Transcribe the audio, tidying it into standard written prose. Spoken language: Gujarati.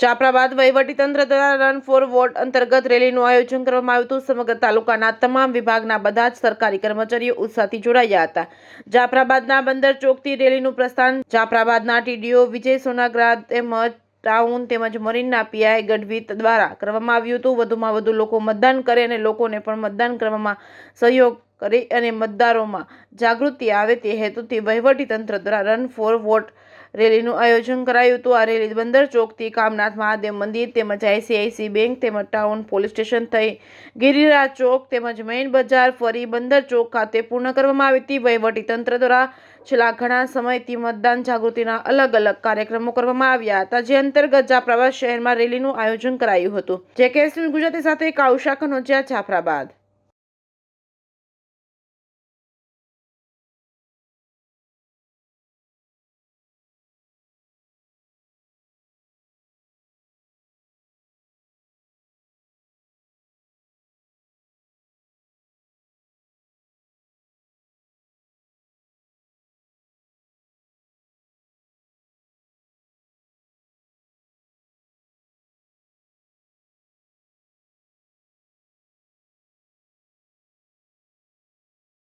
જાફરાબાદ વહીવટીતંત્ર દ્વારા રન ફોર વોટ અંતર્ગત રેલીનું આયોજન કરવામાં આવ્યું હતું। સમગ્ર તાલુકાના તમામ વિભાગના બધા જ સરકારી કર્મચારીઓ ઉત્સાહથી જોડાયા હતા। જાફરાબાદના બંદર ચોકથી રેલીનું પ્રસ્થાન જાફરાબાદના ટીડીઓ વિજય સોનાગ્રા તેમજ ટાઉન તેમજ મરીનના પીઆઈ ગઢવી દ્વારા કરવામાં આવ્યું હતું। વધુમાં વધુ લોકો મતદાન કરે અને લોકોને પણ મતદાન કરવામાં સહયોગ કરે અને મતદારોમાં જાગૃતિ આવે તે હેતુથી વહીવટીતંત્ર દ્વારા રન ફોર વોટ રેલીનું આયોજન કરાયું હતું। આ રેલી બંદર ચોકથી કામનાથ મહાદેવ મંદિર તેમજ આઈસીઆઈસી બેંક તેમજ ટાઉન પોલીસ સ્ટેશન થઈ ગિરિરાજ ચોક તેમજ મેઇન બજાર ફરી બંદર ચોક ખાતે પૂર્ણ કરવામાં આવી હતી। વહીવટીતંત્ર દ્વારા છેલ્લા ઘણા સમયથી મતદાન જાગૃતિના અલગ અલગ કાર્યક્રમો કરવામાં આવ્યા હતા, જે અંતર્ગત જાફરાબાદ શહેરમાં રેલીનું આયોજન કરાયું હતું। જે કેસરી ગુજરાતી સાથે કાઉશા કનોજિયા, જાફરાબાદ।